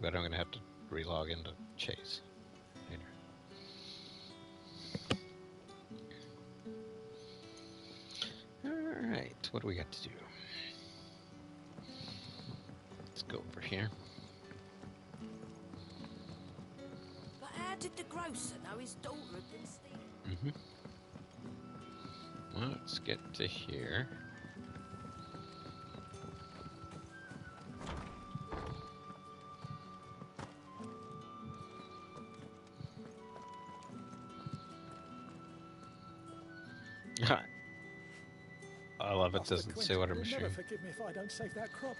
but I'm going to have to relog into Chase later. Alright, what do we got to do? Let's go over here. But how did the grocer know his daughter had been stealing? Well, let's get to here. I love it. Doesn't say what I'm sharing. Never forgive me if I don't save that crop.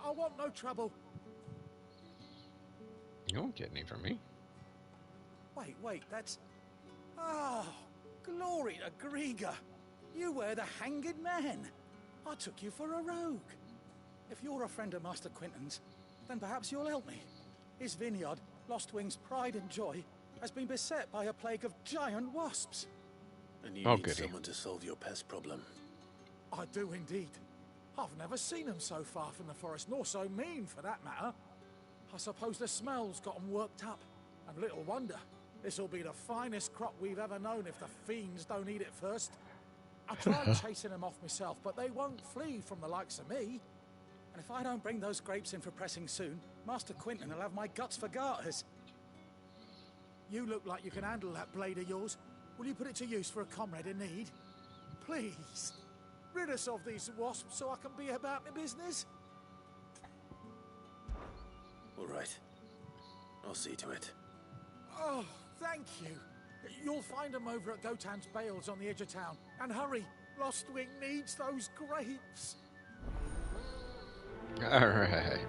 I want no trouble. You won't get any from me. Wait, that's... Oh, glory to Grieger. You were the hanged man. I took you for a rogue. If you're a friend of Master Quentin's, then perhaps you'll help me. His vineyard, Lostwing's pride and joy, has been beset by a plague of giant wasps. And you need someone to solve your pest problem. I do indeed. I've never seen them so far from the forest, nor so mean for that matter. I suppose the smell's got them worked up. And little wonder. This'll be the finest crop we've ever known if the fiends don't eat it first. I tried chasing them off myself, but they won't flee from the likes of me. And if I don't bring those grapes in for pressing soon, Master Quentin will have my guts for garters. You look like you can handle that blade of yours. Will you put it to use for a comrade in need? Please, rid us of these wasps so I can be about my business. All right. I'll see to it. Oh, thank you. You'll find them over at Gotan's Bales on the edge of town. And hurry, Lostwing needs those grapes. Alright.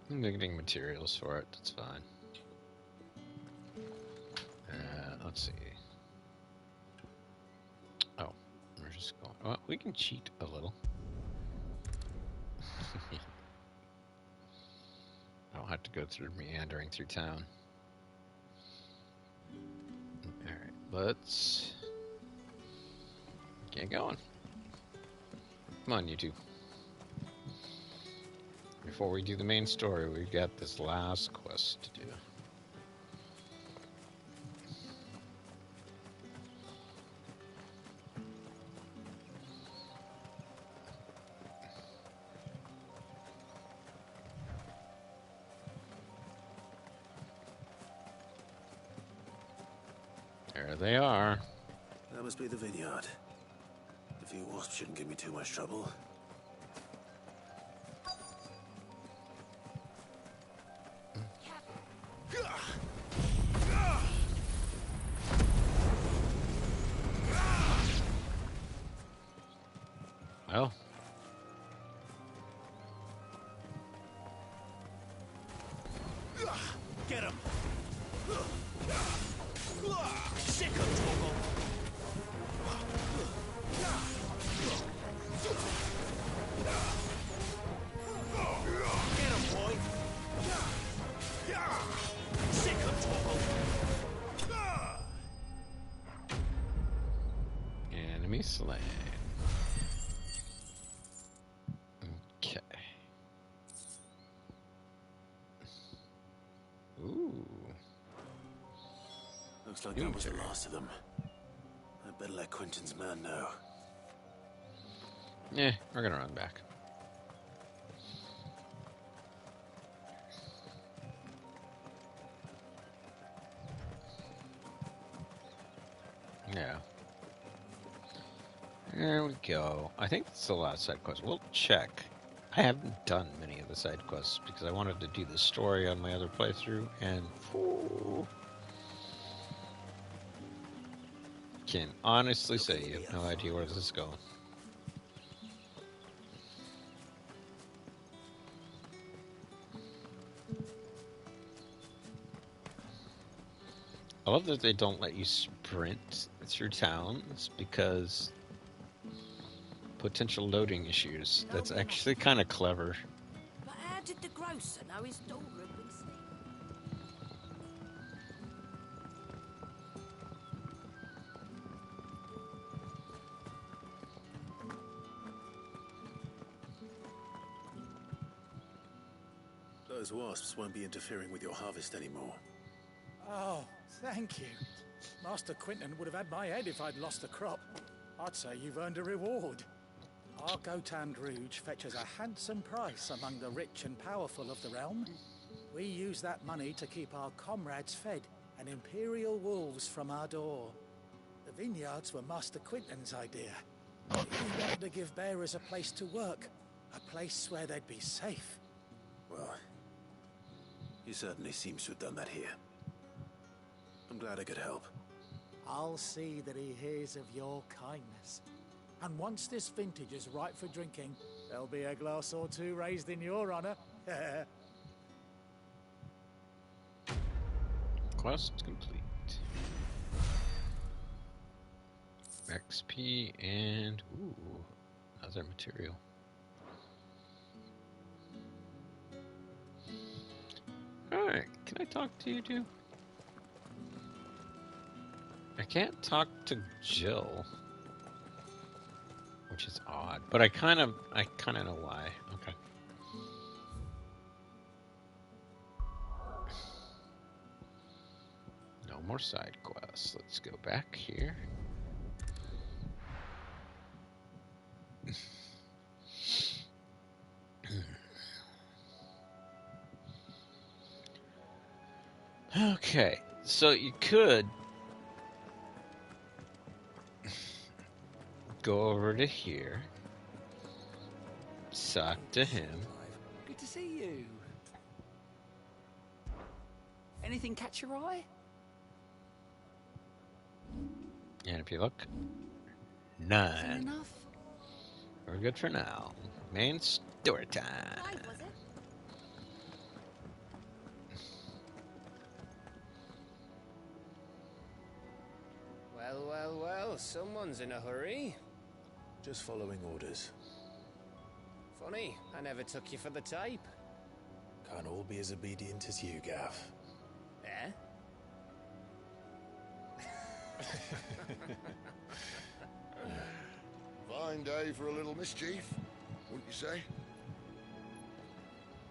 I'm getting materials for it, that's fine. Let's see. Oh, we're just going... Well, we can cheat a little. I don't have to go through meandering through town. Alright, let's get going. Come on, you two. Before we do the main story, we've got this last quest to do. There they are. That must be the vineyard. A few wasps shouldn't give me too much trouble. Well. Get him! Sick of trouble! Get him, boy! Sick of trouble! Enemy slain. Okay. Ooh. Looks like that was the last of them. I better let Quentin's man know. Yeah, we're gonna run back. Yeah. There we go. I think it's the last side quest. We'll check. I haven't done many of the side quests because I wanted to do the story on my other playthrough, and can honestly say you have no idea where this is going. I love that they don't let you sprint through towns because potential loading issues. That's actually kind of clever. But how did the grocer know his daughter had been stealing? those wasps won't be interfering with your harvest anymore. Oh, thank you. Master Quinton would have had my head if I'd lost the crop. I'd say you've earned a reward. Our Gotand Rouge fetches a handsome price among the rich and powerful of the realm. We use that money to keep our comrades fed and imperial wolves from our door. The vineyards were Master Quinton's idea. He wanted to give bearers a place to work, a place where they'd be safe. Well, he certainly seems to have done that here. I'm glad I could help. I'll see that he hears of your kindness. And once this vintage is ripe for drinking, there'll be a glass or two raised in your honor. Quest complete. XP and ooh, other material. Alright, can I talk to you two? I can't talk to Jill, which is odd, but I kind of know why. Okay. No more side quests. Let's go back here. Okay, so you could go over to here, talk to him. Good to see you. Anything catch your eye? And if you look, Isn't none. enough? We're good for now. Main story time. Right, was it? Well, well, well, someone's in a hurry. Just following orders. Funny, I never took you for the type. Can't all be as obedient as you, Gav. Eh? Fine day for a little mischief, wouldn't you say?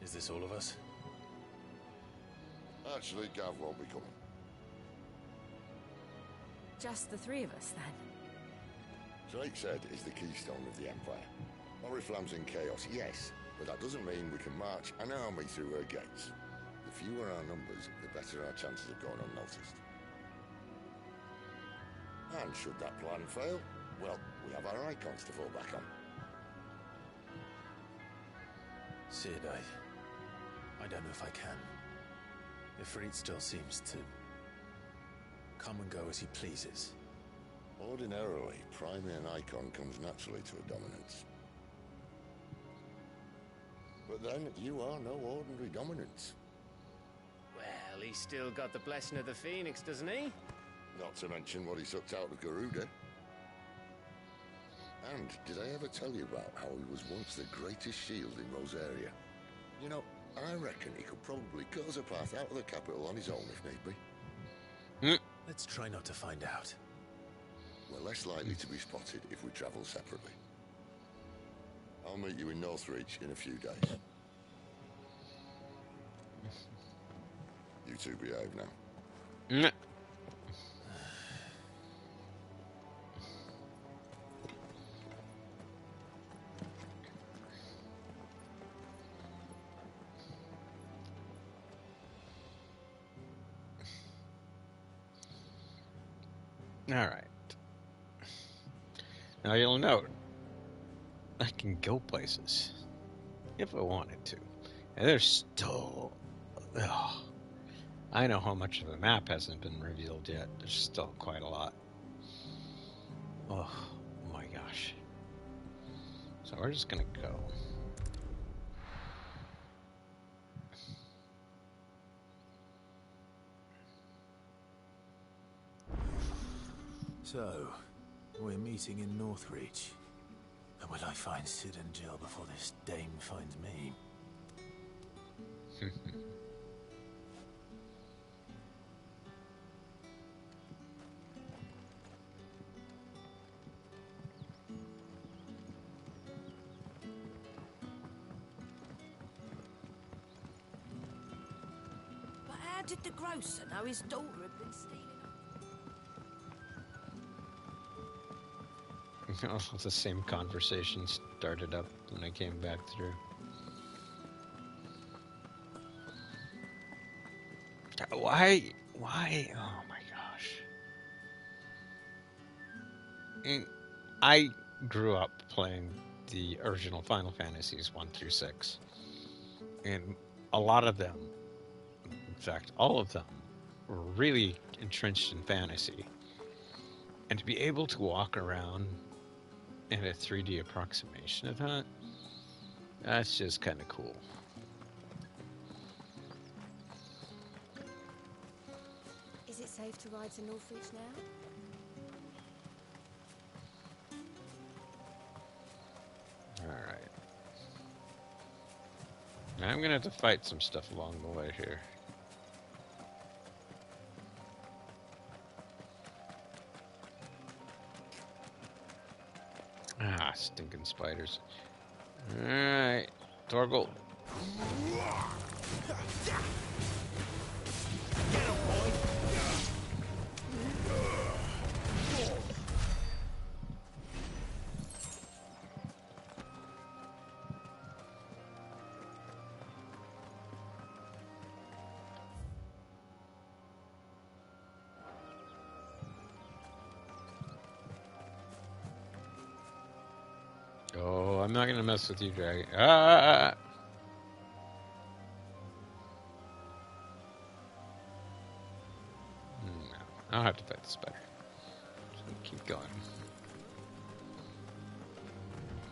Is this all of us? Actually, Gav won't be coming. Just the three of us, then. Drake said is the keystone of the Empire. Oriflamme's in chaos, yes, but that doesn't mean we can march an army through her gates. The fewer our numbers, the better our chances of going unnoticed. And should that plan fail, well, we have our icons to fall back on. Sid, I don't know if I can. Ifrit still seems to come and go as he pleases. Ordinarily, priming an icon comes naturally to a dominance. But then, you are no ordinary dominance. Well, he's still got the blessing of the Phoenix, doesn't he? Not to mention what he sucked out of Garuda. And did I ever tell you about how he was once the greatest shield in Rosaria? You know, I reckon he could probably cut us a path out of the capital on his own if need be. Let's try not to find out. We're less likely to be spotted if we travel separately. I'll meet you in Northreach in a few days. You two behave now. Mm. All right. Now you'll note I can go places if I wanted to, and there's still. Ugh, I know how much of the map hasn't been revealed yet. There's still quite a lot. Oh my gosh. So we're just gonna go. So, we're meeting in Northreach. And will I find Sid and Jill before this dame finds me? did the grocer know his daughter had been stealing? The same conversation started up when I came back through. Why? Oh my gosh. And I grew up playing the original Final Fantasies 1 through 6. And a lot of them, in fact, all of them, were really entrenched in fantasy. And to be able to walk around in a 3D approximation of that, that's just kind of cool. Is it safe to ride to Northreach now? Alright. Now I'm gonna have to fight some stuff along the way here. Ah, stinking spiders. Alright, Torgal. Oh, I'm not gonna mess with you, Dragon. Ah! No, I'll have to fight the spider. Just keep going.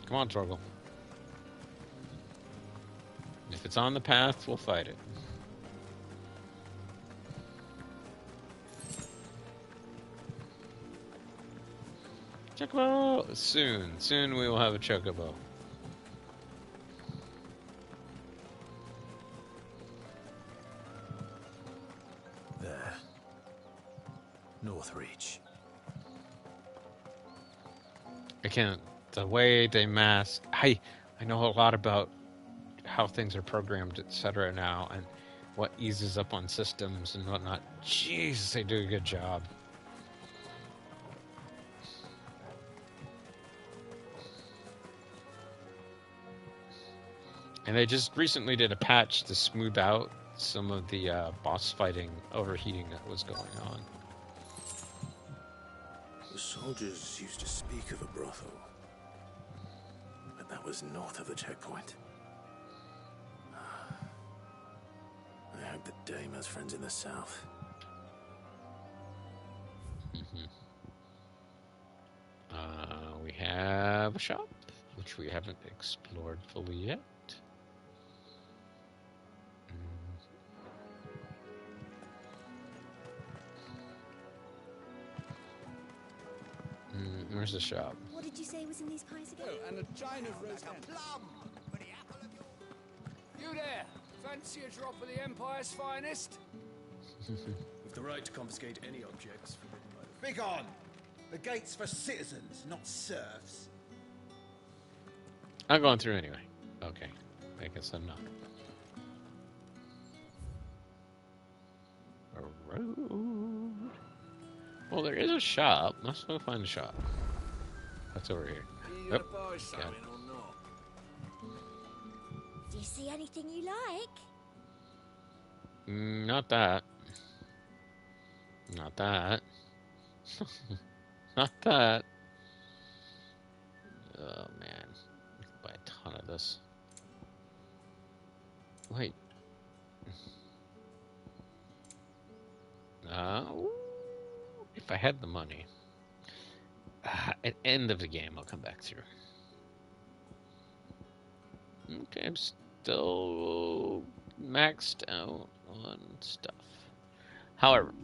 Come on, Torgal. If it's on the path, we'll fight it. Chocobo! Soon we will have a Chocobo. There. Northreach. I can't. The way they mask. I know a lot about how things are programmed, etc. now, and what eases up on systems and whatnot. Jeez, they do a good job. And they just recently did a patch to smooth out some of the boss fighting overheating that was going on. The soldiers used to speak of a brothel, but that was north of the checkpoint. I hope the dame has friends in the south. We have a shop, which we haven't explored fully yet. Where's the shop? What did you say was in these pies again? Oh, and a chine of roast You there! Fancy a drop of the Empire's finest? With the right to confiscate any objects forbidden by the... Begone! The gate's for citizens, not serfs. I'm going through anyway. Okay. I guess I'm not. A road. Well, there is a shop. Let's go find a shop. That's over here. You gonna buy something or not? Do you see anything you like? Not that. Not that. Not that. Oh, man. I can buy a ton of this. Wait. If I had the money. At end of the game, I'll come back through. Okay, I'm still maxed out on stuff. However,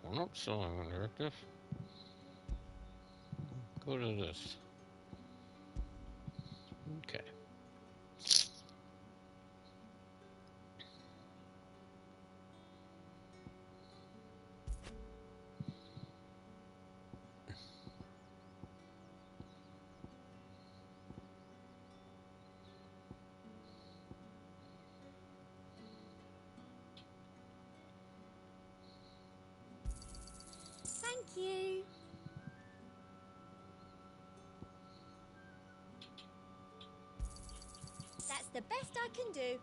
we're not selling a directive. Go to this. Okay. you. That's the best I can do.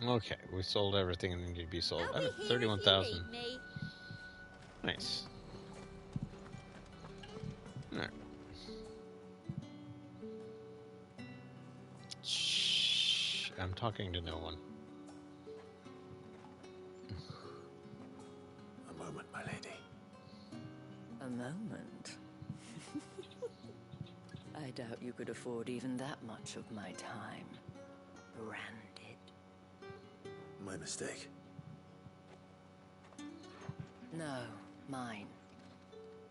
Okay, we sold everything that needed to be sold. I'll I'm be at here if 31,000. you need me. Nice. Alright. Shh. I'm talking to no one. A moment, my lady. A moment? I doubt you could afford even that much of my time. Branded. My mistake. No, mine.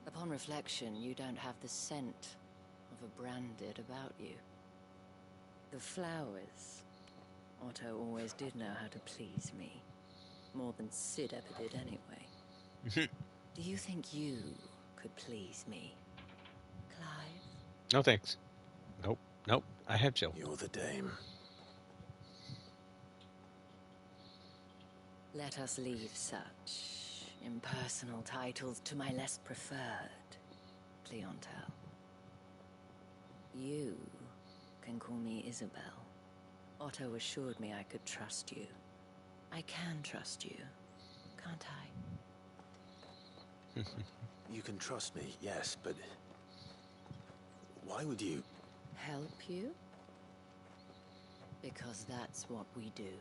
Upon reflection, you don't have the scent of a branded about you. The flowers. Otto always did know how to please me. More than Sid ever did anyway. Do you think you could please me, Clive? No thanks. Nope. Nope. I have Jill. You're the dame. Let us leave such impersonal titles to my less preferred clientele. You can call me Isabel. Otto assured me I could trust you. I can trust you, can't I? You can trust me, yes, but... why would you... Help you? Because that's what we do.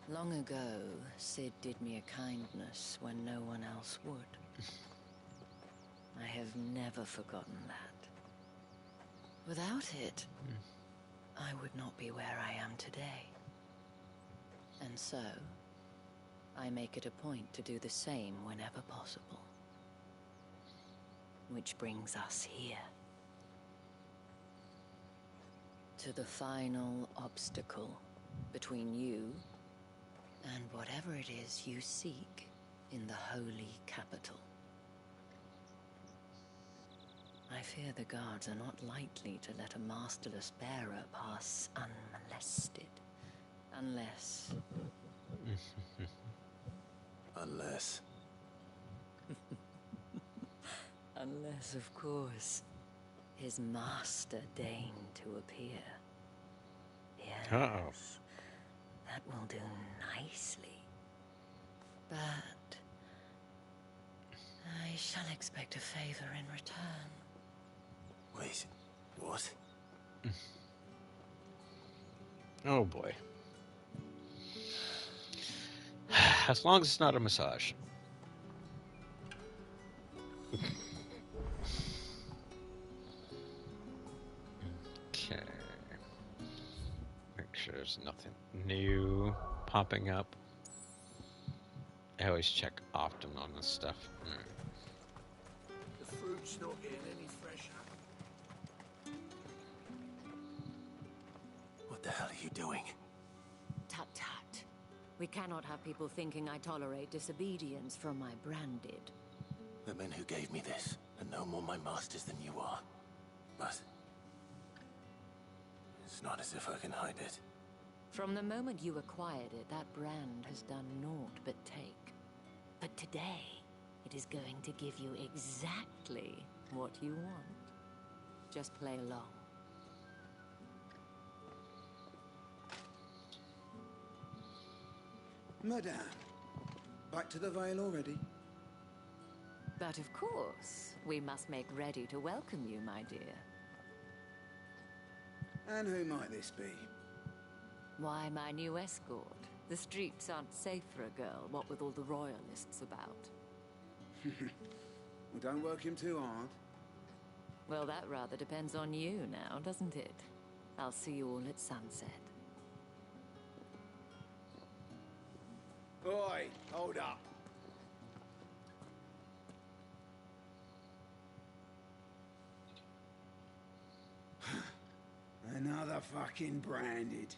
Long ago, Sid did me a kindness when no one else would. I have never forgotten that. Without it, I would not be where I am today. And so, I make it a point to do the same whenever possible. Which brings us here. To the final obstacle between you and whatever it is you seek in the holy capital. I fear the guards are not likely to let a masterless bearer pass unmolested. Unless... Unless... Unless, of course, his master deigned to appear. Yes. Uh-oh. That will do nicely. But... I shall expect a favor in return. Wait, what? Oh boy. As long as it's not a massage. Okay. Make sure there's nothing new popping up. I always check often on this stuff. Alright. The fruit's not getting any fresher. What the hell are you doing? Tut tut. We cannot have people thinking I tolerate disobedience from my branded. The men who gave me this are no more my masters than you are. But... it's not as if I can hide it. From the moment you acquired it, that brand has done naught but take. But today, it is going to give you exactly what you want. Just play along. Madame, back to the Vale already? But of course, we must make ready to welcome you, my dear. And who might this be? Why, my new escort. The streets aren't safe for a girl, what with all the royalists about. Well, don't work him too hard. Well, that rather depends on you now, doesn't it? I'll see you all at sunset. Oi, hold up. Another fucking branded.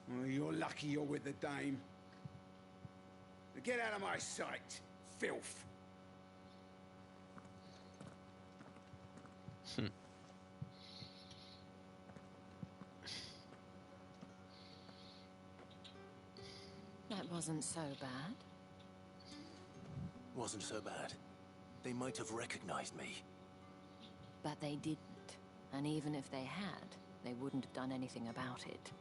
Well, you're lucky you're with the dame. Now get out of my sight, filth. wasn't so bad. Wasn't so bad. They might have recognized me. But they didn't. And even if they had, they wouldn't have done anything about it.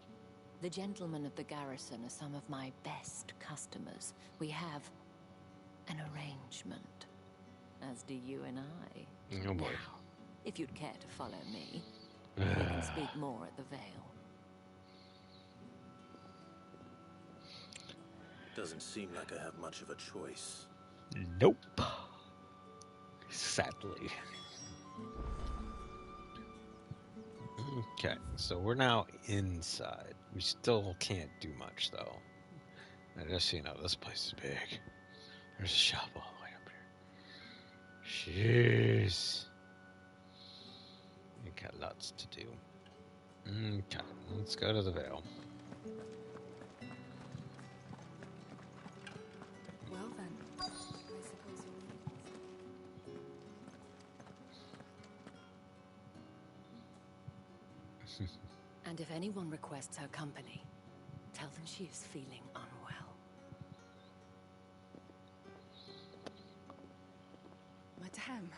The gentlemen of the garrison are some of my best customers. We have an arrangement, as do you and I. Oh boy. Now, if you'd care to follow me, we can speak more at the Vale. Doesn't seem like I have much of a choice. Nope. Sadly. Okay, so we're now inside. We still can't do much, though. And just so you know, this place is big. There's a shop all the way up here. Jeez. We got lots to do. Okay, let's go to the Vale. Well then, I suppose you're And if anyone requests her company, tell them she is feeling unwell. Madame,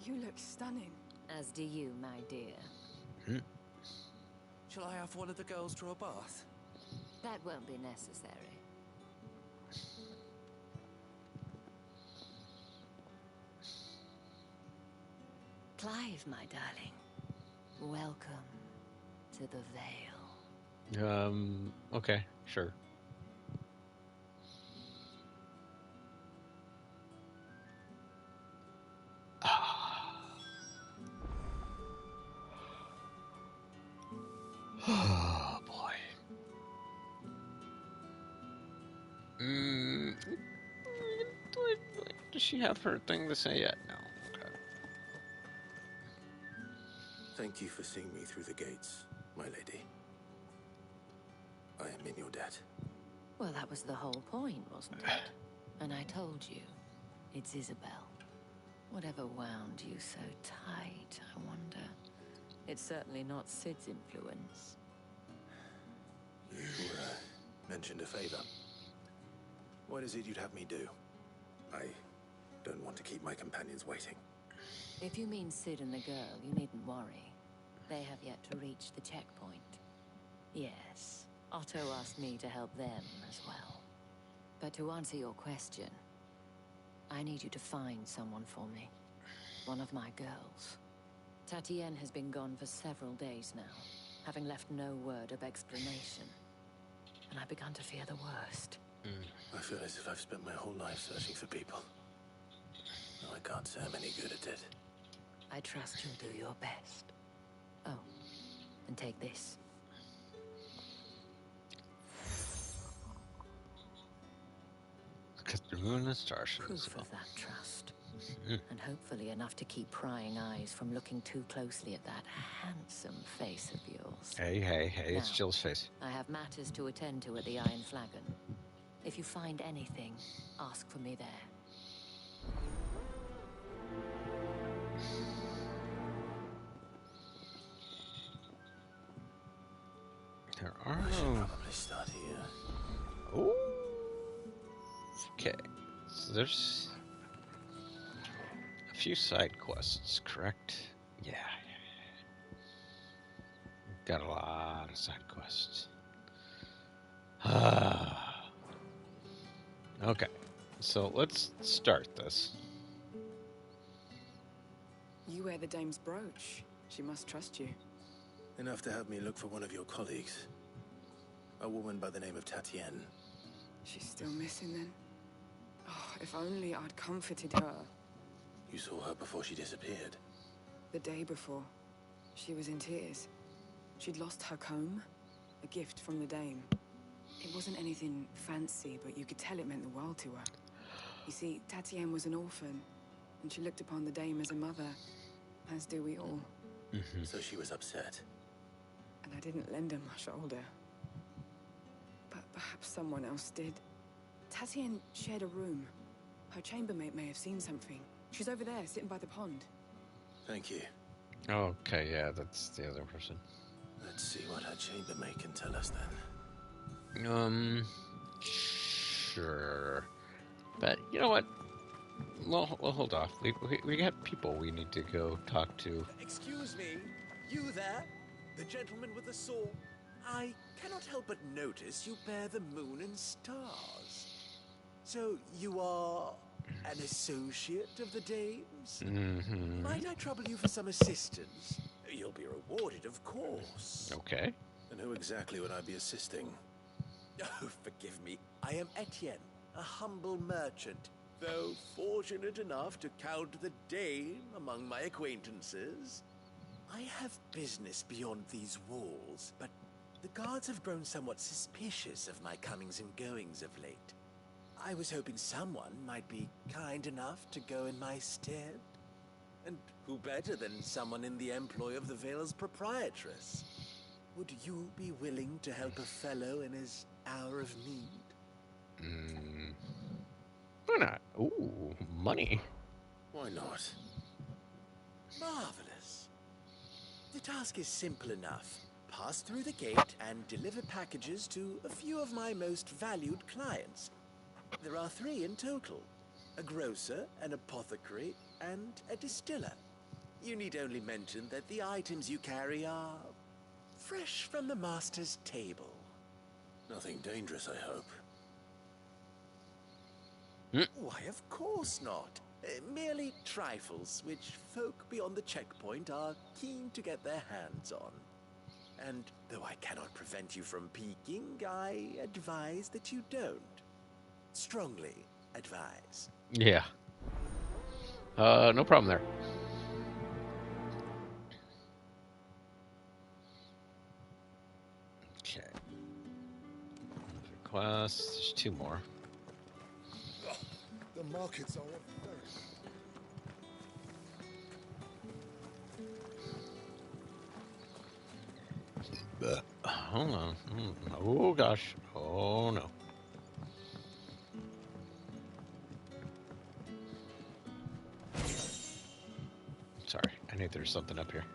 you look stunning. As do you, my dear. Shall I have one of the girls draw a bath? That won't be necessary. Clive, my darling. Welcome to the Vale. Okay, sure. Oh boy. Does she have her thing to say yet? No. Okay. Thank you for seeing me through the gates, my lady. I am in your debt. Well, that was the whole point, wasn't it? And I told you, it's Isabel. Whatever wound you so tight, I wonder. It's certainly not Sid's influence. You mentioned a favor. What is it you'd have me do? I don't want to keep my companions waiting. If you mean Sid and the girl, you needn't worry. They have yet to reach the checkpoint. Yes, Otto asked me to help them as well. But to answer your question, I need you to find someone for me. One of my girls. Tatienne has been gone for several days now, having left no word of explanation. And I've begun to fear the worst. I feel as if I've spent my whole life searching for people. No, I can't say I'm any good at it. I trust you'll do your best. Oh, and take this. Because the moon and stars. Proof of that trust. And hopefully enough to keep prying eyes from looking too closely at that handsome face of yours. Hey, it's Now, Jill's face. I have matters to attend to at the Iron Flagon. If you find anything, ask for me there. There are I should no... probably start here. Ooh. Okay. So there's a few side quests, correct? Yeah. Got a lot of side quests. Okay. So let's start this. You wear the dame's brooch. She must trust you. Enough to have me look for one of your colleagues. A woman by the name of Tatienne. She's still missing then? Oh, if only I'd comforted her. You saw her before she disappeared. The day before, she was in tears. She'd lost her comb, a gift from the dame. It wasn't anything fancy, but you could tell it meant the world to her. You see, Tatienne was an orphan, and she looked upon the dame as a mother, as do we all. So she was upset. And I didn't lend her my shoulder. But perhaps someone else did. Tatienne shared a room. Her chambermaid may have seen something. She's over there, sitting by the pond. Thank you. Okay, yeah, that's the other person. Let's see what her chambermaid can tell us then. Sure. But you know what? We'll hold off. We got people we need to go talk to. Excuse me, you there? The gentleman with the sword? I cannot help but notice you bear the moon and stars. So you are an associate of the dames? Mm-hmm. Might I trouble you for some assistance? You'll be rewarded, of course. Okay. And who exactly would I be assisting? Oh, forgive me. I am Etienne, a humble merchant. Though fortunate enough to count the dame among my acquaintances. I have business beyond these walls, but the guards have grown somewhat suspicious of my comings and goings of late. I was hoping someone might be kind enough to go in my stead. And who better than someone in the employ of the Vale's proprietress? Would you be willing to help a fellow in his hour of need? Why not? Ooh, money. Why not? Marvelous. The task is simple enough. Pass through the gate and deliver packages to a few of my most valued clients. There are 3 in total. A grocer, an apothecary, and a distiller. You need only mention that the items you carry are fresh from the master's table. Nothing dangerous, I hope. Why, of course not. Merely trifles, which folk beyond the checkpoint are keen to get their hands on. And though I cannot prevent you from peeking, I advise that you don't. Strongly advise. Yeah. No problem there. Okay. Quest. There's 2 more. The markets are very... Hold on. Oh gosh. Oh no. Sorry, I knew there was something up here.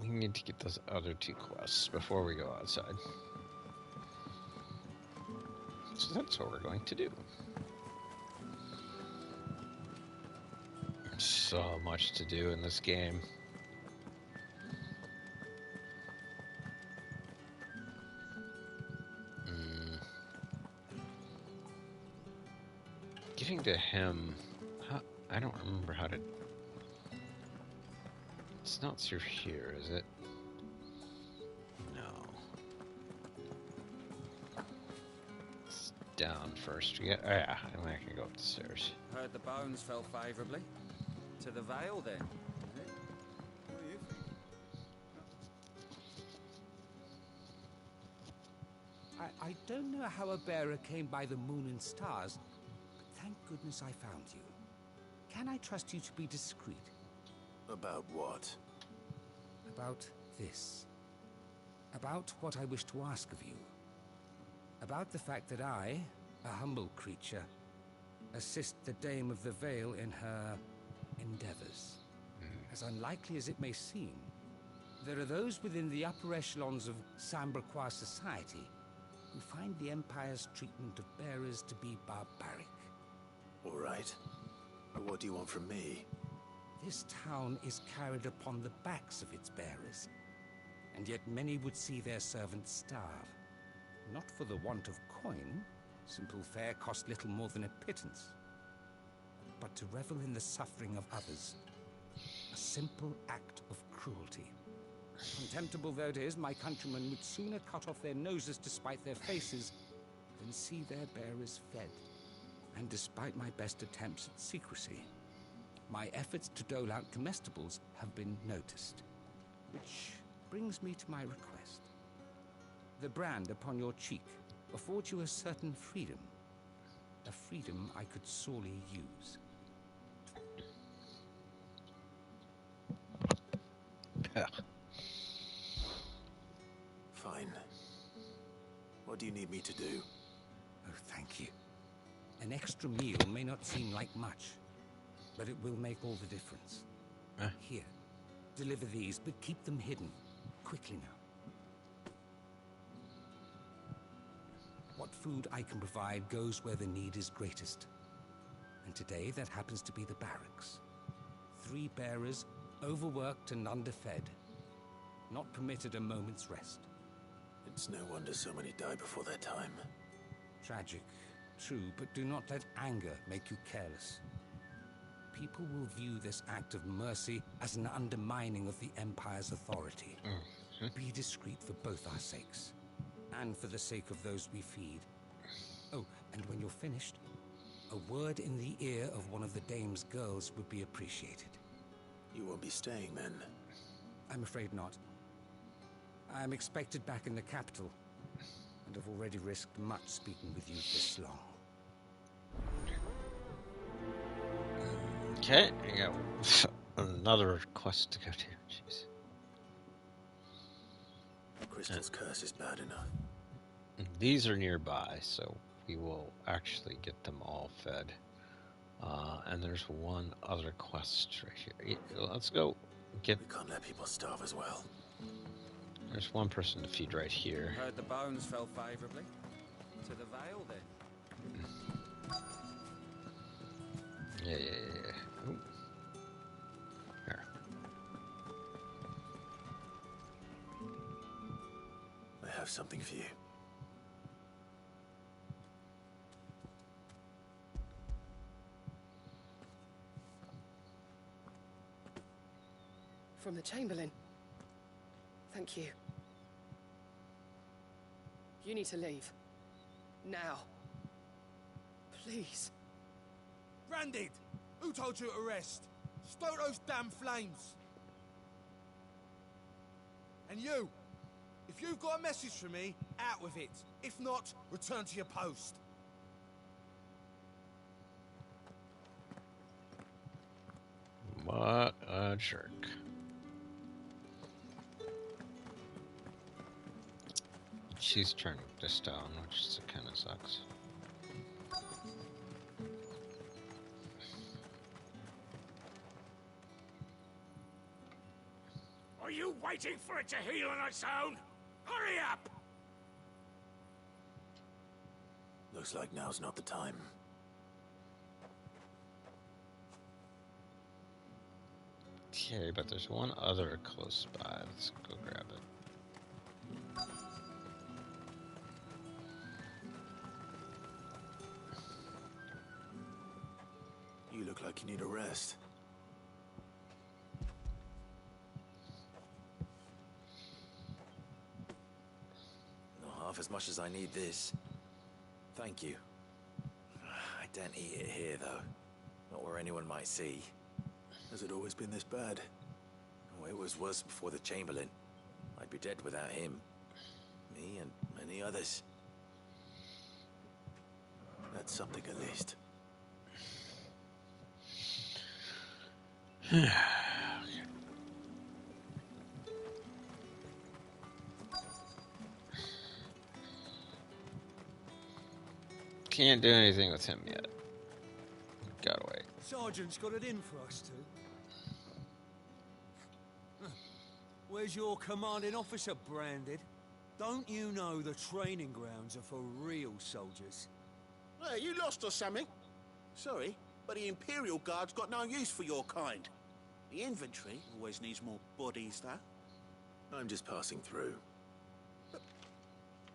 We need to get those other 2 quests before we go outside. So that's what we're going to do. So much to do in this game. Getting to him, I don't remember how to... It's not through here, is it? No. It's down first. We get, oh yeah, and I can go up the stairs. Heard the bones fell favourably. To the Vale, then. What do you think? I don't know how a bearer came by the moon and stars, but thank goodness I found you. Can I trust you to be discreet? About what? About this. About what I wish to ask of you. About the fact that I, a humble creature, assist the Dame of the Vale in her endeavors. As unlikely as it may seem, there are those within the upper echelons of Samberquois society who find the Empire's treatment of bearers to be barbaric. All right. But what do you want from me? This town is carried upon the backs of its bearers, and yet many would see their servants starve. Not for the want of coin, simple fare cost little more than a pittance, but to revel in the suffering of others, a simple act of cruelty. Contemptible though it is, my countrymen would sooner cut off their noses to spite their faces than see their bearers fed. And despite my best attempts at secrecy, my efforts to dole out comestibles have been noticed. Which brings me to my request. The brand upon your cheek affords you a certain freedom. A freedom I could sorely use. Fine. What do you need me to do? Oh, thank you. An extra meal may not seem like much, but it will make all the difference. Here, deliver these, but keep them hidden. Quickly now. What food I can provide goes where the need is greatest. And today that happens to be the barracks. 3 bearers, overworked and underfed. Not permitted a moment's rest. It's no wonder so many die before their time. Tragic, true, but do not let anger make you careless. People will view this act of mercy as an undermining of the Empire's authority. Be discreet for both our sakes, and for the sake of those we feed. Oh, and when you're finished, a word in the ear of one of the dame's girls would be appreciated. You won't be staying then? I'm afraid not. I'm expected back in the capital, and have already risked much speaking with you this long. Okay, I got another quest to go to. Jeez. Crystal's curse is bad enough. These are nearby, so we will actually get them all fed. And there's one other quest right here. Let's go get... We can't let people starve as well. There's one person to feed right here. Heard the bones fell favourably. To the Vale, then. Yeah. Ooh. Here. I have something for you. From the Chamberlain. Thank you. You need to leave. Now. Please. Branded! Who told you to rest? Stoke those damn flames! And you! If you've got a message for me, out with it. If not, return to your post. What a jerk. She's turning to stone, which kind of sucks. Are you waiting for it to heal on its own? Hurry up! Looks like now's not the time. Okay, but there's one other close by. Let's go grab it. You look like you need a rest. Not half as much as I need this. Thank you. I don't eat it here, though. Not where anyone might see. Has it always been this bad? Oh, it was worse before the Chamberlain. I'd be dead without him. Me and many others. That's something at least. Can't do anything with him yet. Gotta wait. Sergeant's got it in for us two. Where's your commanding officer, Branded? Don't you know the training grounds are for real soldiers? Hey, you lost or something? Sorry, but the Imperial Guard's got no use for your kind. The infantry always needs more bodies, though. I'm just passing through. But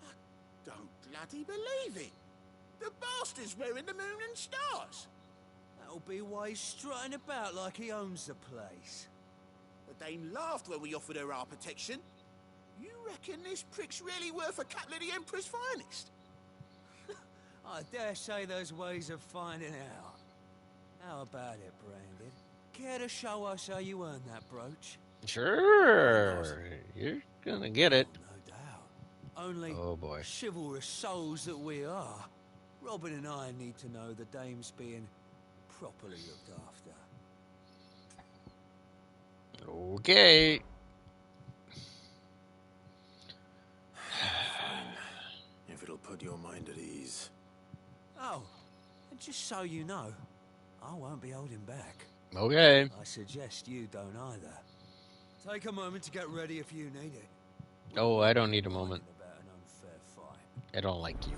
I don't bloody believe it. The bastard's wearing the moon and stars. That'll be why he's strutting about like he owns the place. The Dame laughed when we offered her our protection. You reckon this prick's really worth a couple of the Emperor's finest? I dare say there's ways of finding out. How about it, Branded? Care to show us how you earned that brooch? Sure. You're gonna get it. No doubt. Only oh boy. Chivalrous souls that we are. Robin and I need to know the dame's being properly looked after. Okay. Fine. If it'll put your mind at ease. Oh, and just so you know, I won't be holding back. Okay. I suggest you don't either. Take a moment to get ready if you need it. Oh, I don't need a moment. About an unfair fight. I don't like you.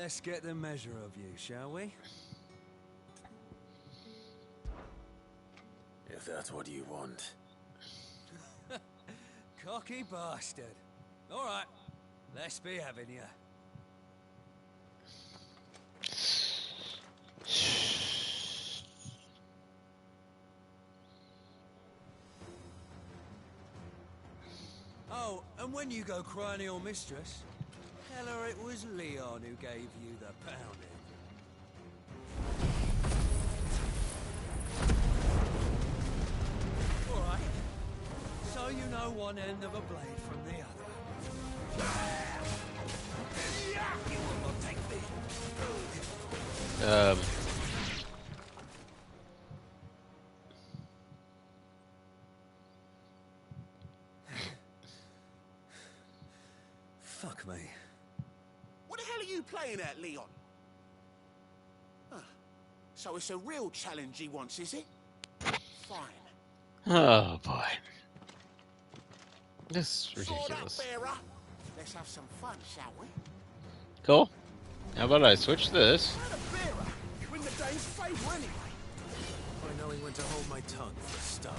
Let's get the measure of you, shall we? If that's what you want. Cocky bastard. All right, let's be having you. Oh, and when you go crying to your mistress, tell her it was Leon who gave you the pounding. All right. So you know one end of a blade from the other. You will not take me. Fuck me. What the hell are you playing at, Leon? Huh. So it's a real challenge he wants, is it? Fine. Oh boy. This is Sword ridiculous. up, bearer. Let's have some fun, shall we? Cool. How about I switch this? Not a bearer. You're in the dame's favour anyway. By knowing when to hold my tongue for a start.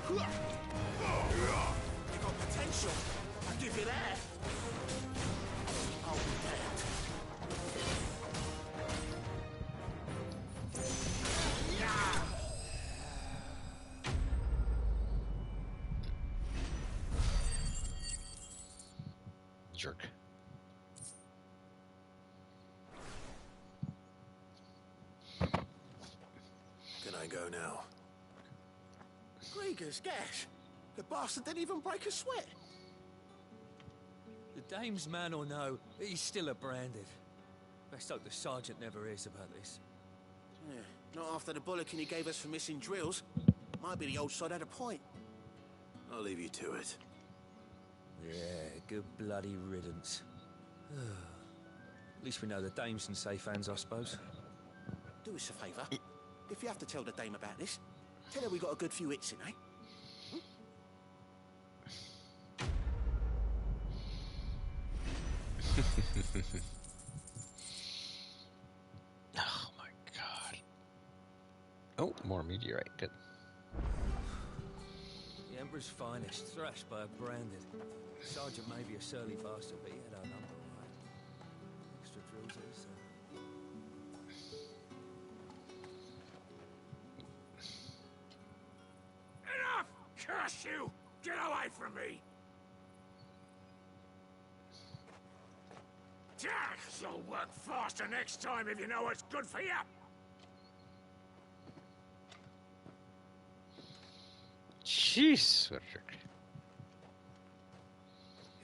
You got potential. I'll give you that. I'll be damned. Jerk. Can I go now? Grieger's gash. The bastard didn't even break a sweat. The dame's man or no, he's still a branded. Best hope the sergeant never hears about this. Yeah, not after the bullocking he gave us for missing drills. Might be the old sod had a point. I'll leave you to it. Yeah, good bloody riddance. At least we know the dame's in safe hands, I suppose. Do us a favour. If you have to tell the dame about this, tell her we got a good few hits in, eh? Oh my god. Oh, more meteorite. Good. The Emperor's finest, thrashed by a branded. Sergeant may be a surly bastard, but he had our number right. Extra drills is. Enough! Curse you! Get away from me! You'll work faster next time if you know what's good for you! Jeez, what a jerk.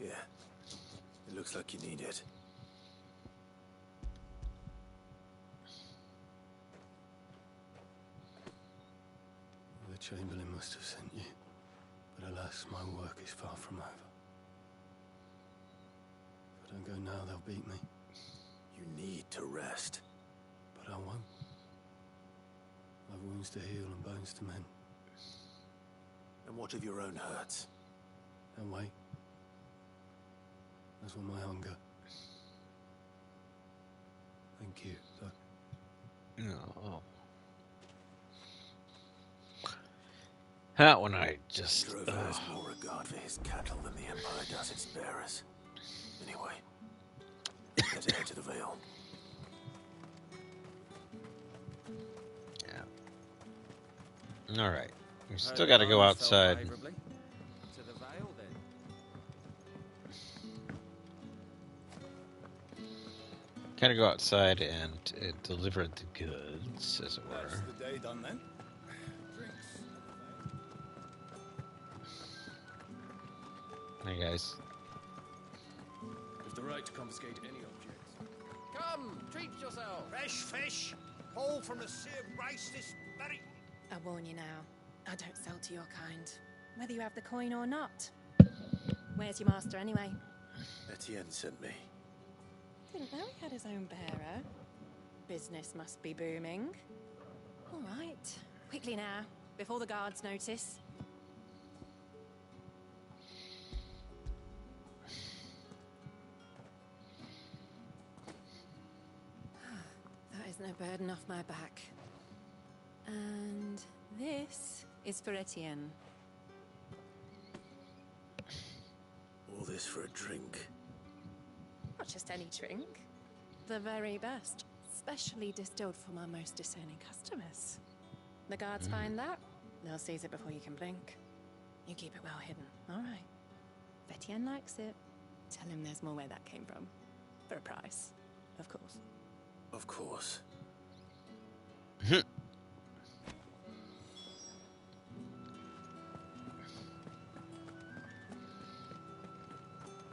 Yeah. It looks like you need it. The Chamberlain must have sent you. But alas, my work is far from over. If I don't go now, they'll beat me. You need to rest. But I won't. I've wounds to heal and bones to mend. And what of your own hurts? And wait. That's what my hunger. Thank you, Doc. No. That one I just... Drover has more regard for his cattle than the Empire does its bearers. Anyway, let's head to the Vale. Yeah. Alright. We still gotta go outside. To the Vale, then. Gotta go outside and deliver the goods, as it were. That's the day done then. Hey guys. With the right to confiscate any objects. Come, treat yourself. Fresh fish, all from the sea of rice this very... I warn you now, I don't sell to your kind, whether you have the coin or not. Where's your master anyway? Etienne sent me. Didn't know he had his own bearer. Business must be booming. All right, quickly now, before the guards notice. burden off my back. And this is for Etienne. All this for a drink. Not just any drink. The very best. Specially distilled for my most discerning customers. The guards find that, they'll seize it before you can blink. You keep it well hidden, all right? If Etienne likes it, tell him there's more where that came from. For a price, of course. Of course.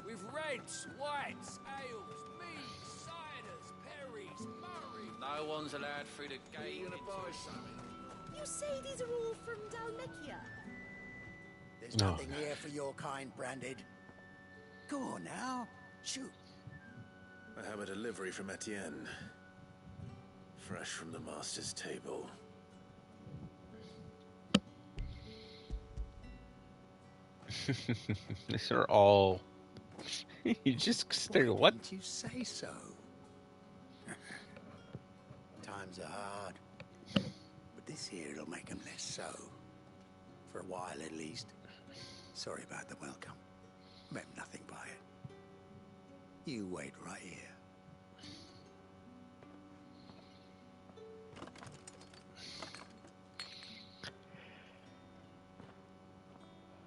With reds, whites, ales, meads, ciders, perries, murray. No one's allowed through the gate. You gonna buy something? You say these are all from Dalmekia? There's nothing here for your kind, Branded. Go on now, shoot. I have a delivery from Etienne. Fresh from the master's table. These are all... You just stare, what? Didn't you say so? Times are hard. But this here'll make them less so. For a while, at least. Sorry about the welcome. Meant nothing by it. You wait right here.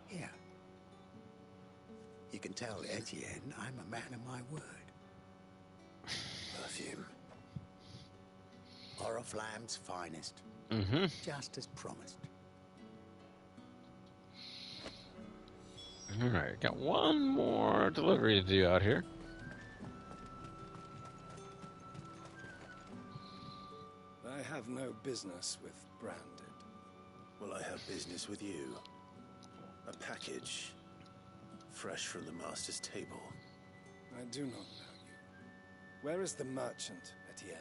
Here. You can tell Etienne I'm a man of my word. Perfume. Oriflamme's finest. Just as promised. Alright, got one more delivery to do out here. I have no business with Branded. Well, I have business with you. A package. Fresh from the master's table. I do not know you. Where is the merchant, Etienne?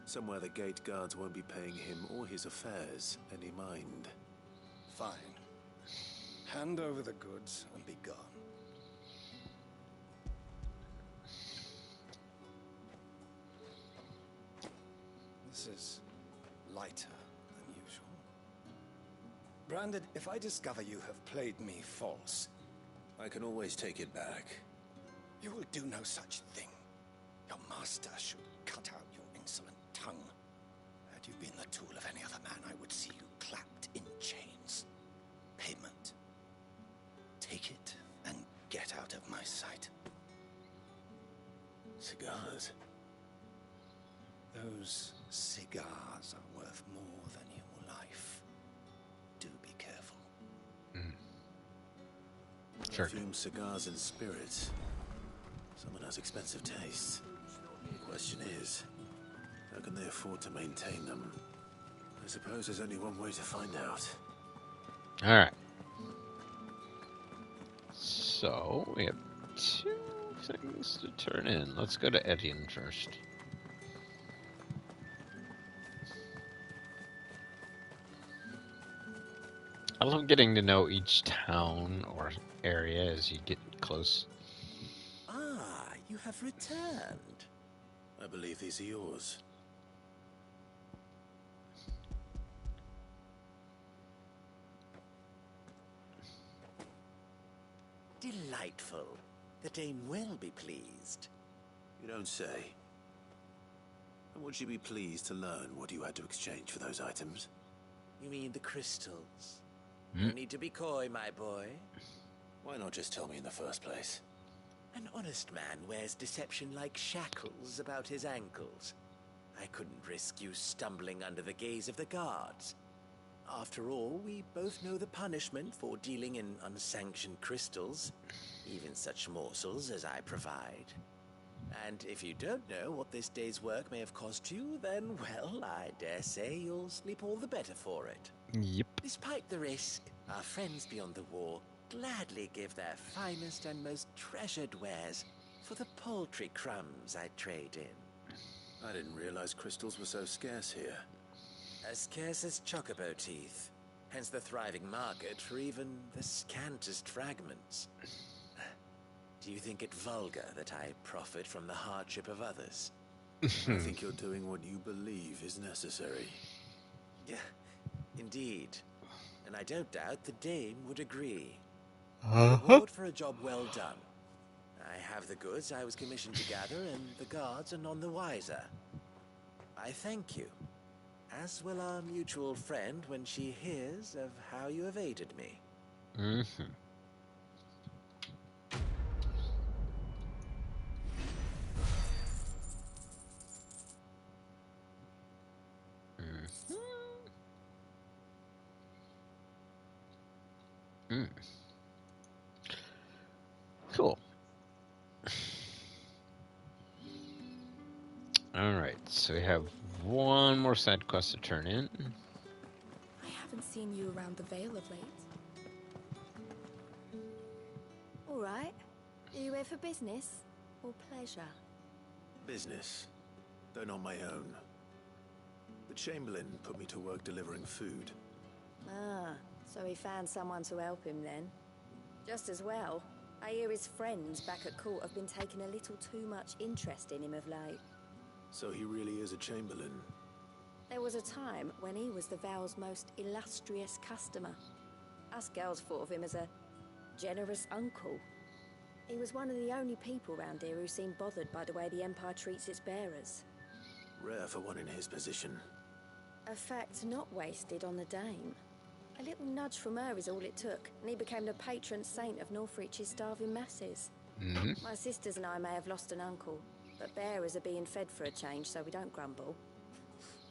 Somewhere the gate guards won't be paying him or his affairs any mind. Fine. Hand over the goods and be gone. This is lighter than usual. Branded, if I discover you have played me false... I can always take it back. You will do no such thing. Your master should cut out your insolent tongue. Had you been the tool of any other man, I would see you clapped in chains. Payment. Take it and get out of my sight. Cigars. Those cigars are worth more than your life. Do be careful. Sure. Perfume, cigars, and spirits. Someone has expensive tastes. The question is, how can they afford to maintain them? I suppose there's only one way to find out. Alright. So, we have 2 things to turn in. Let's go to Etienne first. I love getting to know each town or area as you get close. Ah, you have returned. I believe these are yours. Delightful. The dame will be pleased. You don't say. And would she be pleased to learn what you had to exchange for those items? You mean the crystals? No need to be coy, my boy. Why not just tell me in the first place? An honest man wears deception like shackles about his ankles. I couldn't risk you stumbling under the gaze of the guards. After all, we both know the punishment for dealing in unsanctioned crystals, even such morsels as I provide. And if you don't know what this day's work may have cost you, then, well, I dare say you'll sleep all the better for it. Yep. Despite the risk, our friends beyond the wall gladly give their finest and most treasured wares for the paltry crumbs I trade in. I didn't realize crystals were so scarce here. As scarce as chocobo teeth, hence the thriving market for even the scantest fragments. Do you think it vulgar that I profit from the hardship of others? I think you're doing what you believe is necessary. Yeah, indeed. And I don't doubt the Dame would agree. Reward for a job well done. I have the goods I was commissioned to gather, and the guards are none the wiser. I thank you, as will our mutual friend when she hears of how you have aided me. Mm-hmm. Mm. Cool. Alright, so we have one more side quest to turn in. I haven't seen you around the Vale of late. All right. Are you here for business or pleasure? Business, though not my own. The Chamberlain put me to work delivering food. Ah, so he found someone to help him then. Just as well. I hear his friends back at court have been taking a little too much interest in him of late. So he really is a Chamberlain. There was a time when he was the Vale's most illustrious customer. Us girls thought of him as a generous uncle. He was one of the only people round here who seemed bothered by the way the Empire treats its bearers. Rare for one in his position. A fact not wasted on the Dame. A little nudge from her is all it took, and he became the patron saint of Northreach's starving masses. My sisters and I may have lost an uncle, but bearers are being fed for a change, so we don't grumble.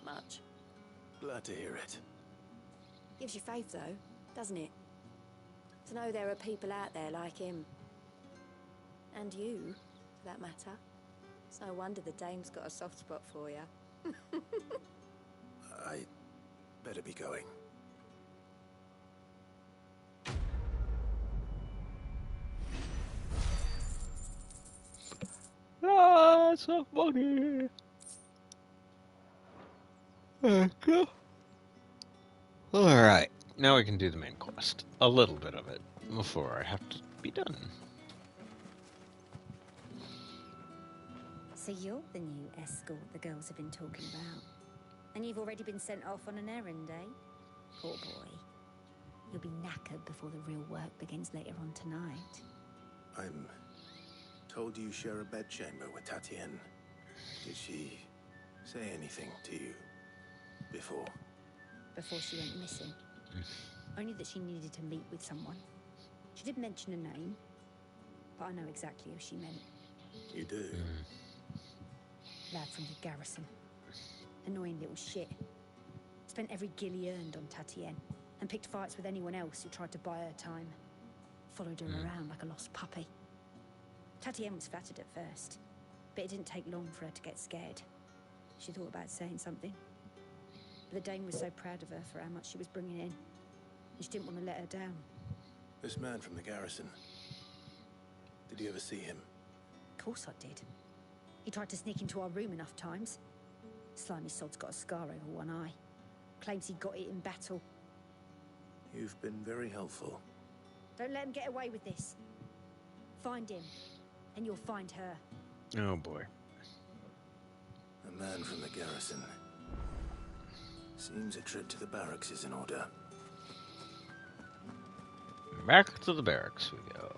Much. Glad to hear it. Gives you faith, though, doesn't it? To know there are people out there like him. And you, for that matter. It's no wonder the Dame's got a soft spot for you. I better be going. Ah, so funny. Okay. Alright, now we can do the main quest. A little bit of it before I have to be done. So you're the new escort the girls have been talking about. And you've already been sent off on an errand, eh? Poor boy. You'll be knackered before the real work begins later on tonight. I'm told you share a bedchamber with Tatienne. Did she say anything to you before? Before she went missing. Only that she needed to meet with someone. She didn't mention a name, but I know exactly who she meant. You do? Lad from the garrison. Annoying little shit. Spent every gil he earned on Tatienne, and picked fights with anyone else who tried to buy her time. Followed her around like a lost puppy. Tatienne was flattered at first, but it didn't take long for her to get scared. She thought about saying something. But the Dame was so proud of her for how much she was bringing in, and she didn't want to let her down. This man from the garrison. Did you ever see him? Of course I did. He tried to sneak into our room enough times. Slimy sod's got a scar over one eye. Claims he got it in battle. You've been very helpful. Don't let him get away with this. Find him, and you'll find her. Oh boy. A man from the garrison. Seems a trip to the barracks is in order. Back to the barracks we go.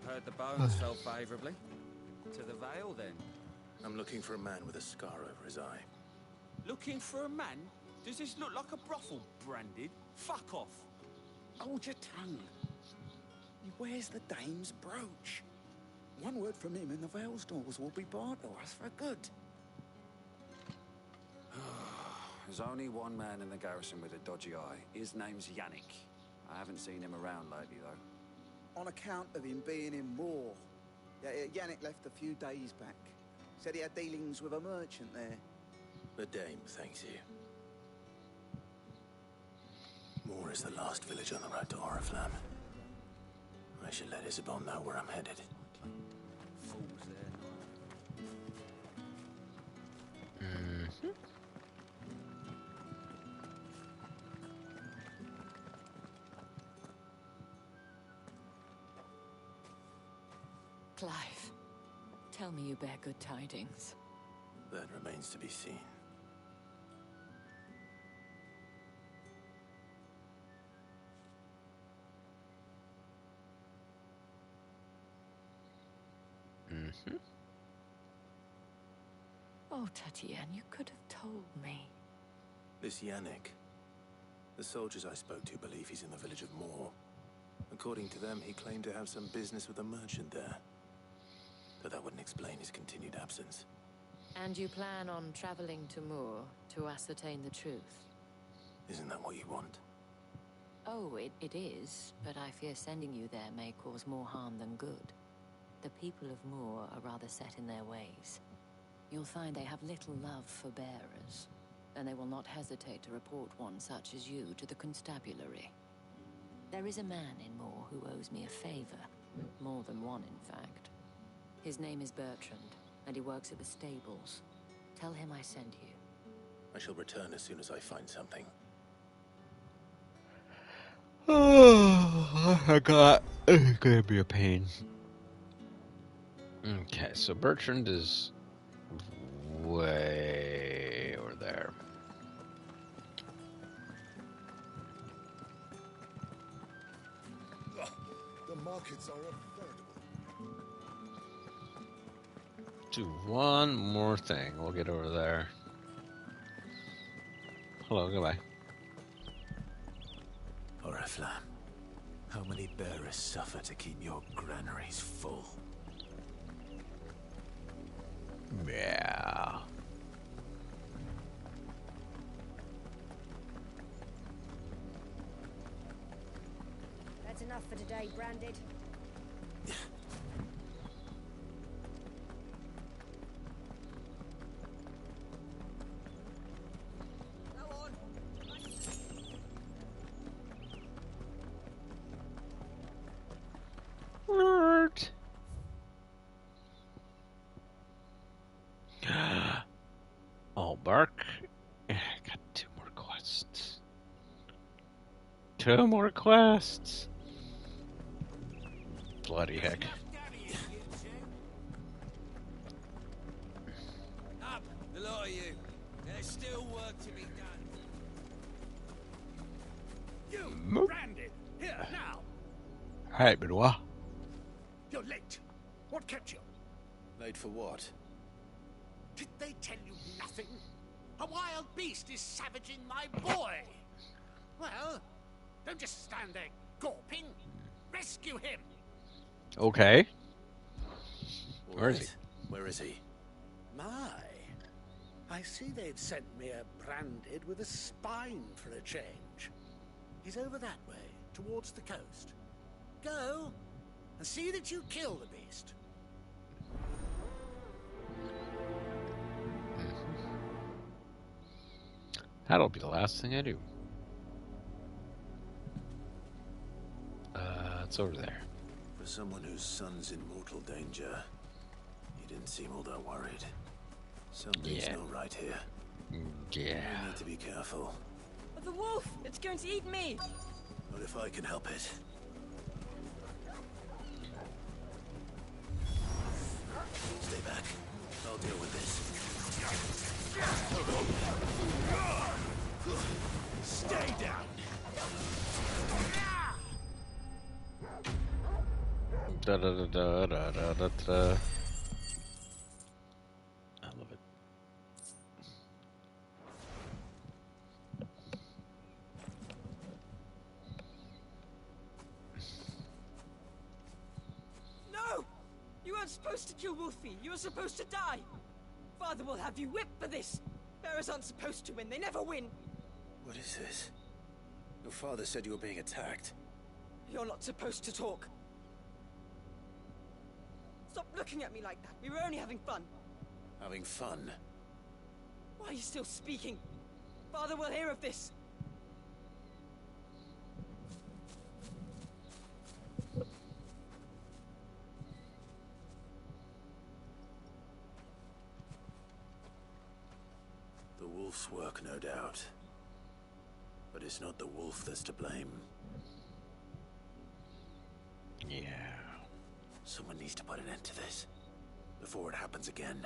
Heard the bones fell favourably. To the Vale, then? I'm looking for a man with a scar over his eye. Looking for a man? Does this look like a brothel, Branded? Fuck off. Hold your tongue. He wears the Dame's brooch. One word from him and the Vale's doors will be barred to us for good. There's only one man in the garrison with a dodgy eye. His name's Yannick. I haven't seen him around lately, though. On account of him being in war. Yeah, Yannick left a few days back. Said he had dealings with a merchant there. The Dame thanks you. Moore is the last village on the road to Oriflamme. I should let Isabel know where I'm headed. Fools there. Clive, tell me you bear good tidings. That remains to be seen. Mm-hmm. Oh, Tatienne, you could have told me. This Yannick. The soldiers I spoke to believe he's in the village of Moor. According to them, he claimed to have some business with a merchant there. But that wouldn't explain his continued absence. And you plan on traveling to Moor to ascertain the truth? Isn't that what you want? Oh, it is, but I fear sending you there may cause more harm than good. The people of Moor are rather set in their ways. You'll find they have little love for bearers, and they will not hesitate to report one such as you to the constabulary. There is a man in Moor who owes me a favor. More than one, in fact. His name is Bertrand, and he works at the stables. Tell him I sent you. I shall return as soon as I find something. Oh, I got. It's gonna be a pain. Okay, so Bertrand is way over there. The markets are a veritable. Do one more thing. We'll get over there. Hello, goodbye. Oriflamme, how many bearers suffer to keep your granaries full? Yeah. That's enough for today, Branded. Oh, Bark. I got 2 more quests. 2 more quests. Bloody heck. Up, the lot of you. There's still work to be done. You, Branded, here, now. Alright, Benoit. You're late. What kept you? Late for what? Did they tell you nothing? A wild beast is savaging my boy. Well, don't just stand there gawping. Rescue him. Okay. Where is he? Where is he? My, I see they've sent me a Branded with a spine for a change. He's over that way, towards the coast. Go and see that you kill the beast. That'll be the last thing I do. It's over there. For someone whose son's in mortal danger, he didn't seem all that worried. Something's not right here. Yeah. We need to be careful. The wolf! It's going to eat me! What if I can help it? Stay back. I'll deal with this. Stay down! Da da da da da da da da. I love it. No! You weren't supposed to kill Wolfie. You were supposed to die. Father will have you whipped for this. Bearers aren't supposed to win. They never win. What is this? Your father said you were being attacked. You're not supposed to talk. Stop looking at me like that. We were only having fun. Having fun? Why are you still speaking? Father will hear of this. The wolf's work, no doubt. But it's not the wolf that's to blame. Yeah. Someone needs to put an end to this before it happens again.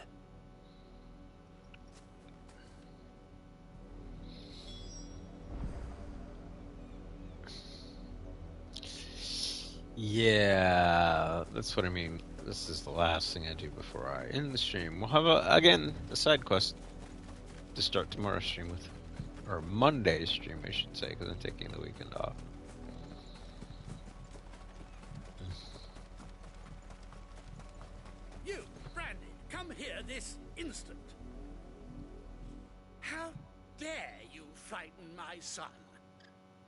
Yeah, that's what I mean. This is the last thing I do before I end the stream. We'll have, again, a side quest to start tomorrow's stream with. Or Monday's stream, I should say, because I'm taking the weekend off. You, Brandy, come here this instant. How dare you frighten my son?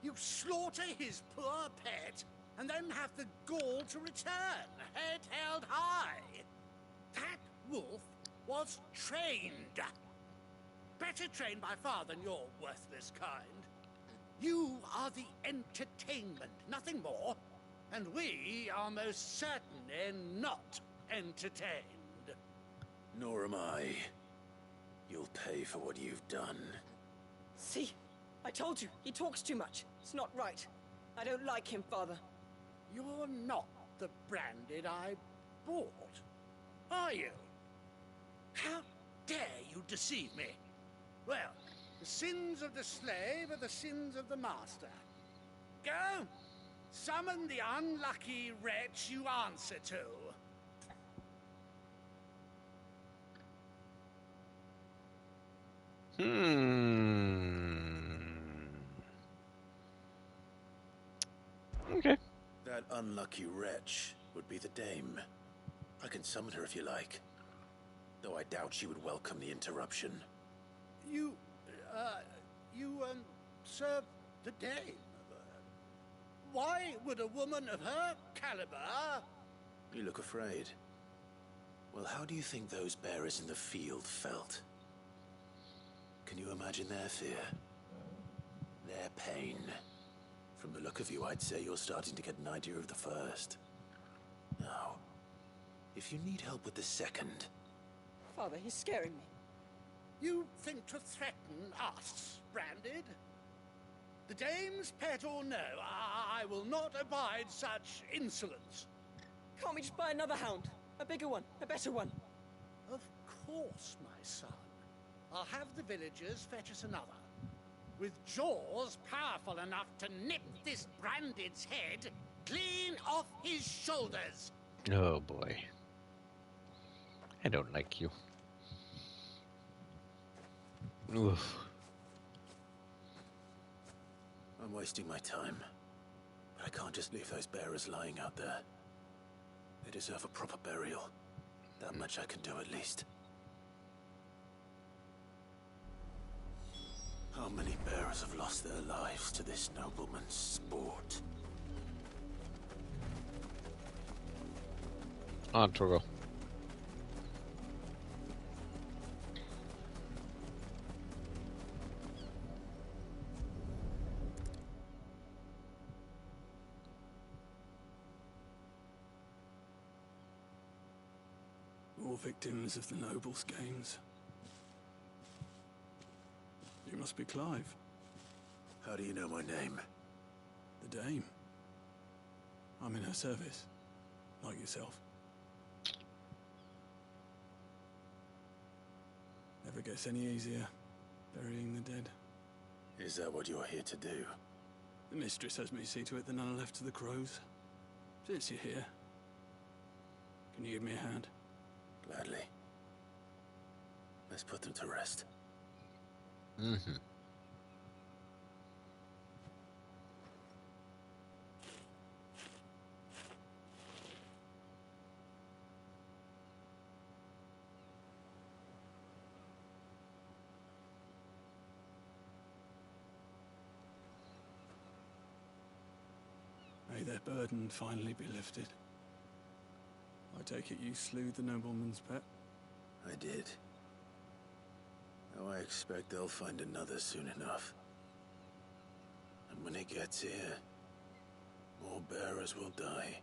You slaughter his poor pet, and then have the gall to return, head held high. That wolf was trained. Better trained by far than your worthless kind. You are the entertainment, nothing more. And we are most certainly not entertained. Nor am I. You'll pay for what you've done. See? I told you, he talks too much. It's not right. I don't like him, Father. You're not the Branded I bought, are you? How dare you deceive me? Well, the sins of the slave are the sins of the master. Go! Summon the unlucky wretch you answer to. Okay. That unlucky wretch would be the dame. I can summon her if you like. Though I doubt she would welcome the interruption. You serve the dame. Why would a woman of her caliber... You look afraid. Well, how do you think those bearers in the field felt? Can you imagine their fear? Their pain? From the look of you, I'd say you're starting to get an idea of the first. Now, if you need help with the second... Father, he's scaring me. You think to threaten us, Branded? The dame's pet or no, I will not abide such insolence. Can't we just buy another hound? A bigger one, a better one. Of course, my son. I'll have the villagers fetch us another. With jaws powerful enough to nip this Branded's head clean off his shoulders. Oh boy. I don't like you. Oof. I'm wasting my time. But I can't just leave those bearers lying out there. They deserve a proper burial. That much I can do at least. How many bearers have lost their lives to this nobleman's sport? On, Torgo. All victims of the nobles' games. You must be Clive. How do you know my name? The Dame. I'm in her service, like yourself. Never gets any easier, burying the dead. Is that what you're here to do? The mistress has me see to it that none are left to the crows. Since you're here, can you give me a hand? Gladly. Let's put them to rest. Mm-hmm. May their burden finally be lifted. I take it you slew the nobleman's pet? I did. Now I expect they'll find another soon enough. And when it gets here, more bearers will die.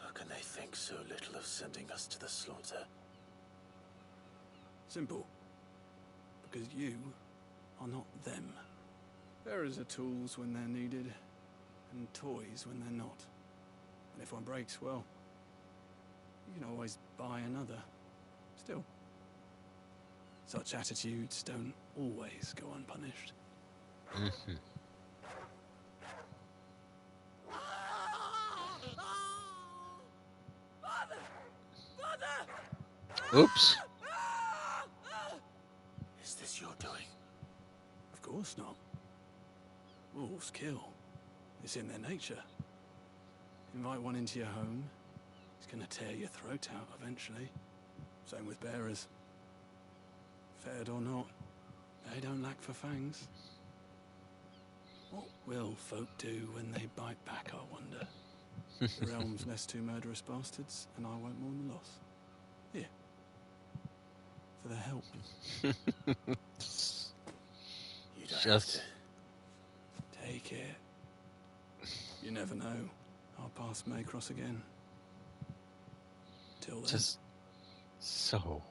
How can they think so little of sending us to the slaughter? Simple. Because you are not them. Bearers are tools when they're needed, and toys when they're not. And if one breaks, well, You can always buy another. Still, such attitudes don't always go unpunished. Mm-hmm. Father! Father! Oops. Is this your doing? Of course not. Wolves kill. It's in their nature. Invite one into your home, he's gonna tear your throat out eventually. Same with bearers. Fed or not, they don't lack for fangs. What will folk do when they bite back, I wonder? The realm's less two murderous bastards, and I won't mourn the loss. Here. For their help. You don't Just... have to. Take it. You never know. Our paths may cross again. Till then. Just... so...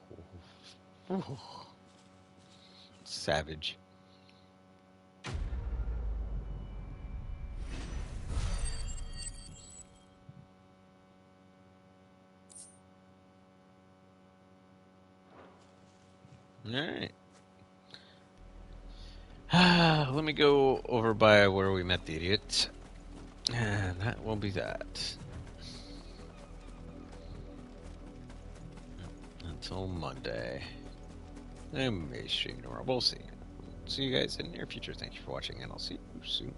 savage. Alright. Let me go over by where we met the idiot. And that will be that. Until Monday. I may stream tomorrow. We'll see. See you guys in the near future. Thank you for watching, and I'll see you soon.